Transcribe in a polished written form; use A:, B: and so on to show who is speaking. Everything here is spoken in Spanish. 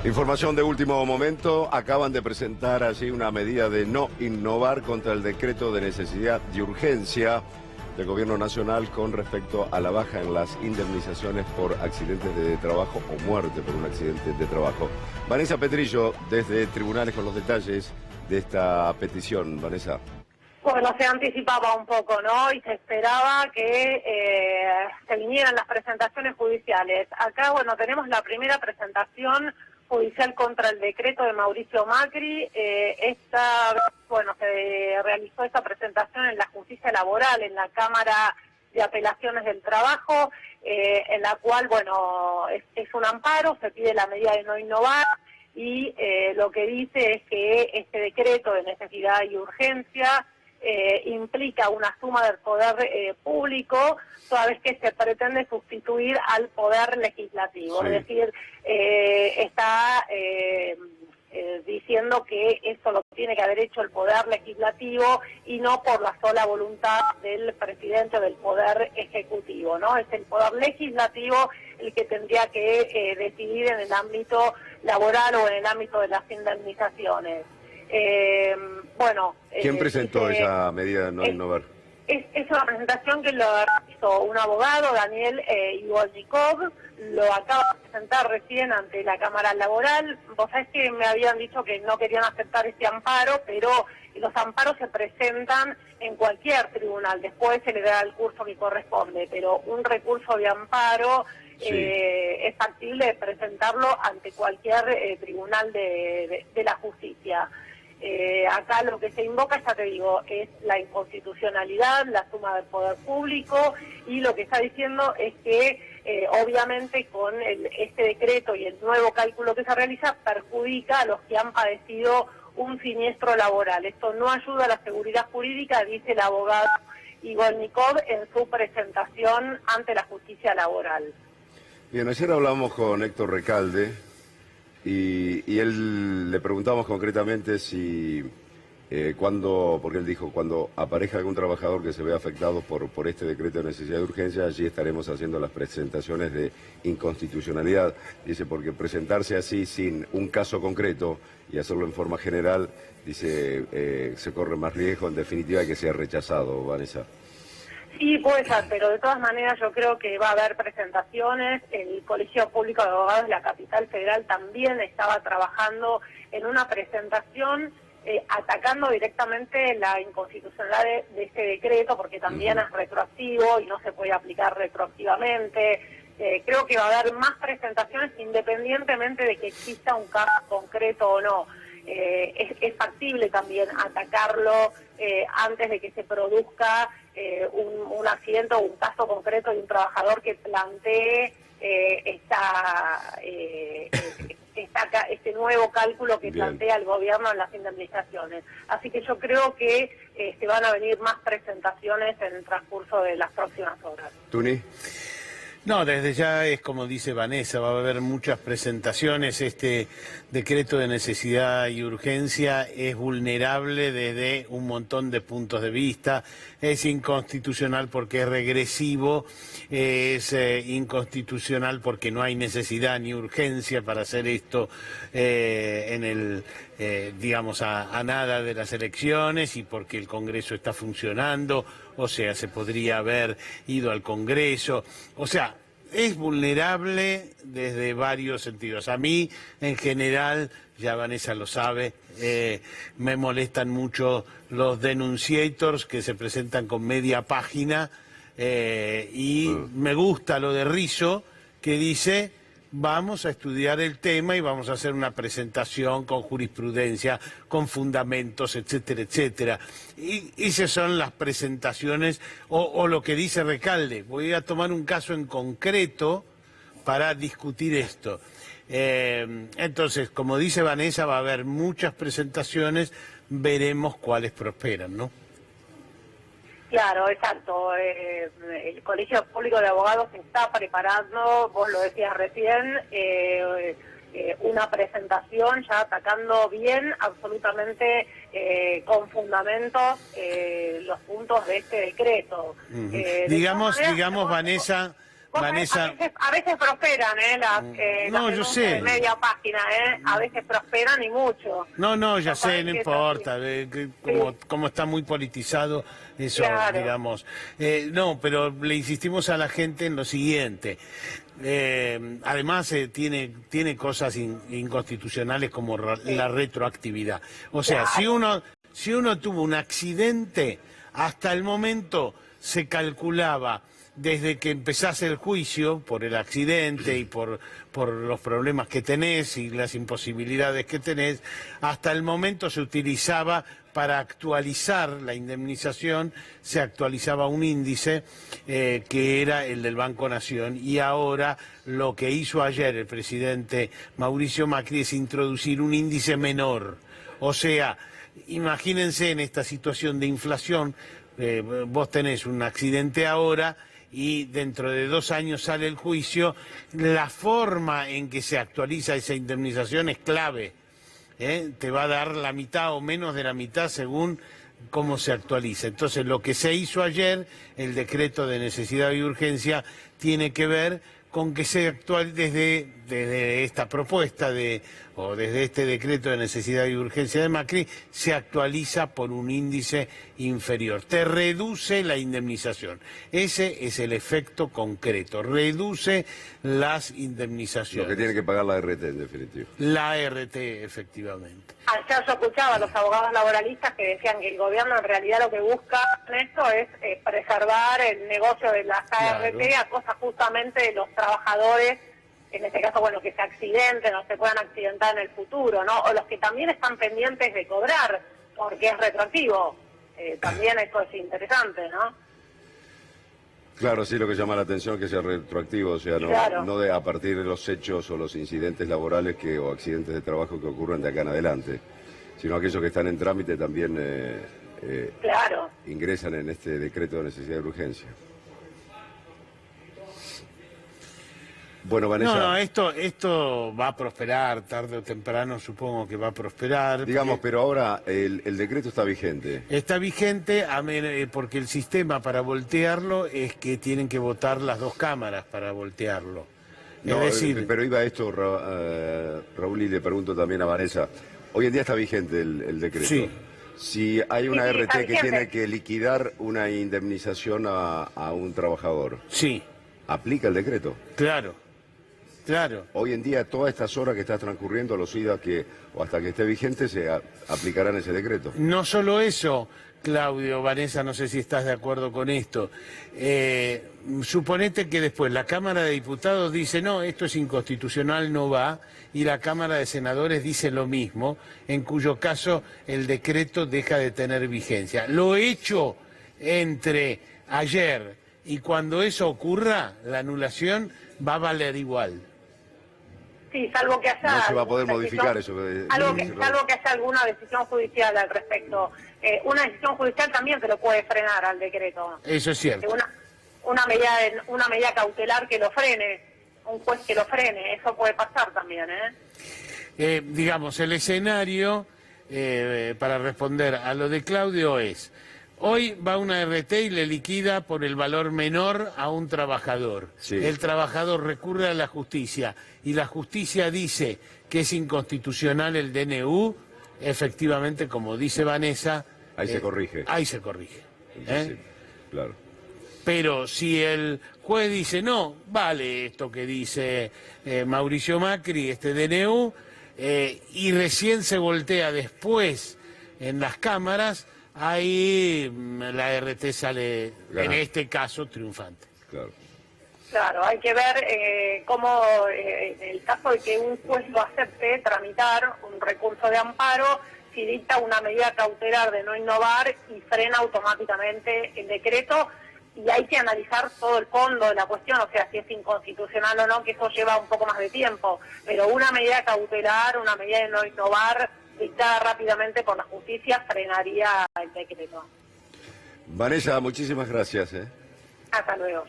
A: Información de último momento, acaban de presentar allí una medida de no innovar contra el decreto de necesidad y urgencia del Gobierno Nacional con respecto a la baja en las indemnizaciones por accidentes de trabajo o muerte por un accidente de trabajo. Vanessa Petrillo, desde Tribunales con los detalles de esta petición. Vanessa.
B: Bueno, se anticipaba un poco, ¿no? Y se esperaba que se vinieran las presentaciones judiciales. Acá, bueno, tenemos la primera presentación judicial contra el decreto de Mauricio Macri. Se realizó esta presentación en la justicia laboral, en la Cámara de Apelaciones del Trabajo, en la cual, bueno, es un amparo, se pide la medida de no innovar y lo que dice es que este decreto de necesidad y urgencia implica una suma del poder público, toda vez que se pretende sustituir al poder legislativo. Sí. Es decir, está diciendo que eso lo tiene que haber hecho el poder legislativo y no por la sola voluntad del presidente o del poder ejecutivo, ¿no? Es el poder legislativo el que tendría que decidir en el ámbito laboral o en el ámbito de las indemnizaciones.
A: ¿Quién presentó esa medida de no innovar?
B: Es una presentación que lo hizo un abogado, Daniel Igolnikov, lo acaba de presentar recién ante la Cámara Laboral. Vos sabés que me habían dicho que no querían aceptar este amparo, pero los amparos se presentan en cualquier tribunal, después se le da el curso que corresponde, pero un recurso de amparo es factible presentarlo ante cualquier tribunal de la justicia. Acá lo que se invoca, ya te digo, es la inconstitucionalidad, la suma del poder público, y lo que está diciendo es que obviamente con este decreto y el nuevo cálculo que se realiza perjudica a los que han padecido un siniestro laboral. Esto no ayuda a la seguridad jurídica, dice el abogado Igolnikov en su presentación ante la justicia laboral.
A: Bien, ayer hablamos con Héctor Recalde y él le preguntamos concretamente si porque él dijo, cuando aparezca algún trabajador que se vea afectado por este decreto de necesidad de urgencia, allí estaremos haciendo las presentaciones de inconstitucionalidad. Dice, porque presentarse así sin un caso concreto y hacerlo en forma general, dice, se corre más riesgo, en definitiva, de que sea rechazado, Vanessa.
B: Sí, puede ser, pero de todas maneras yo creo que va a haber presentaciones. El Colegio Público de Abogados de la Capital Federal también estaba trabajando en una presentación atacando directamente la inconstitucionalidad de este decreto, porque también es retroactivo y no se puede aplicar retroactivamente. Creo que va a haber más presentaciones independientemente de que exista un caso concreto o no. Es factible también atacarlo antes de que se produzca un accidente o un caso concreto de un trabajador que plantee este nuevo cálculo que plantea el gobierno en las indemnizaciones. Así que yo creo que se van a venir más presentaciones en el transcurso de las próximas horas.
A: ¿Tuni?
C: No, desde ya es como dice Vanessa, va a haber muchas presentaciones. Este decreto de necesidad y urgencia es vulnerable desde un montón de puntos de vista. Es inconstitucional porque es regresivo, es inconstitucional porque no hay necesidad ni urgencia para hacer esto a nada de las elecciones, y porque el Congreso está funcionando, o sea, se podría haber ido al Congreso, o sea, es vulnerable desde varios sentidos. A mí, en general, ya Vanessa lo sabe, me molestan mucho los denunciators que se presentan con media página, y me gusta lo de Rizzo, que dice: vamos a estudiar el tema y vamos a hacer una presentación con jurisprudencia, con fundamentos, etcétera, etcétera. Y esas son las presentaciones, o lo que dice Recalde: voy a tomar un caso en concreto para discutir esto. Entonces, como dice Vanessa, va a haber muchas presentaciones, veremos cuáles prosperan, ¿no?
B: Claro, exacto. El Colegio Público de Abogados está preparando, vos lo decías recién, una presentación ya atacando bien, absolutamente con fundamentos, los puntos de este decreto.
C: Digamos, Vanessa, Vanessa...
B: A veces prosperan, las
C: no, yo sé.
B: de media página, a veces prosperan y mucho.
C: No, ya sé, no importa, como está muy politizado eso,
B: claro.
C: digamos. No, pero le insistimos a la gente en lo siguiente. Además tiene cosas inconstitucionales como la retroactividad. O sea,
B: claro.
C: si uno tuvo un accidente, hasta el momento se calculaba desde que empezase el juicio por el accidente y por los problemas que tenés y las imposibilidades que tenés, hasta el momento se utilizaba para actualizar la indemnización, se actualizaba un índice que era el del Banco Nación, y ahora lo que hizo ayer el presidente Mauricio Macri es introducir un índice menor. O sea, imagínense en esta situación de inflación, vos tenés un accidente ahora y dentro de 2 años sale el juicio, la forma en que se actualiza esa indemnización es clave. Te va a dar la mitad o menos de la mitad según cómo se actualiza. Entonces, lo que se hizo ayer, el decreto de necesidad y urgencia, tiene que ver con que se actualice desde esta propuesta o desde este decreto de necesidad y urgencia de Macri, se actualiza por un índice inferior. Te reduce la indemnización. Ese es el efecto concreto. Reduce las indemnizaciones.
A: Lo que tiene que pagar la RT, en definitiva.
C: La RT, efectivamente.
B: Ayer yo escuchaba a los abogados laboralistas que decían que el gobierno en realidad lo que busca en esto es preservar el negocio de las ART a costa justamente de los trabajadores, en este caso, bueno, que se accidenten o se puedan accidentar en el futuro, ¿no? O los que también están pendientes de cobrar, porque es retroactivo. También eso es interesante, ¿no?
A: Claro, sí, lo que llama la atención es que sea retroactivo, o sea, no de a partir de los hechos o los incidentes laborales o accidentes de trabajo que ocurran de acá en adelante, sino aquellos que están en trámite también ingresan en este decreto de necesidad de urgencia. Bueno, Vanessa...
C: No, esto va a prosperar, tarde o temprano supongo que va a prosperar.
A: Digamos, pero ahora el decreto está vigente.
C: Está vigente porque el sistema para voltearlo es que tienen que votar las 2 cámaras para voltearlo.
A: No,
C: es decir...
A: pero iba a esto, Raúl, y le pregunto también a Vanessa. Hoy en día está vigente el decreto.
C: Sí.
A: Si hay una RT que tiene que liquidar una indemnización a un trabajador,
C: sí,
A: ¿aplica el decreto?
C: Claro. Claro.
A: Hoy en día, todas estas horas que está transcurriendo, los días o hasta que esté vigente, se aplicarán ese decreto.
C: No solo eso, Claudio, Vanessa, no sé si estás de acuerdo con esto. Suponete que después la Cámara de Diputados dice, no, esto es inconstitucional, no va, y la Cámara de Senadores dice lo mismo, en cuyo caso el decreto deja de tener vigencia. Lo hecho entre ayer y cuando eso ocurra, la anulación va a valer igual.
B: Sí, salvo que haya...
A: No se va a poder modificar eso.
B: Salvo que haya alguna decisión judicial al respecto. Una decisión judicial también se lo puede frenar al decreto.
C: Eso es cierto.
B: Una medida cautelar que lo frene, un juez que lo frene, eso puede pasar también,
C: digamos, el escenario, para responder a lo de Claudio es... Hoy va una RT y le liquida por el valor menor a un trabajador. Sí. El trabajador recurre a la justicia y la justicia dice que es inconstitucional el DNU, efectivamente, como dice Vanessa...
A: Ahí se corrige.
C: Ahí se corrige.
A: Sí, claro.
C: Pero si el juez dice, no, vale esto que dice Mauricio Macri, este DNU, y recién se voltea después en las cámaras... Ahí la RT sale, en este caso, triunfante.
B: Claro, hay que ver cómo, en el caso de que un juez lo acepte, tramitar un recurso de amparo, si dicta una medida cautelar de no innovar y frena automáticamente el decreto, y hay que analizar todo el fondo de la cuestión, o sea, si es inconstitucional o no, que eso lleva un poco más de tiempo, pero una medida cautelar, una medida de no innovar, dictada rápidamente por la justicia, frenaría el decreto.
A: Vanessa, muchísimas gracias.
B: Hasta luego.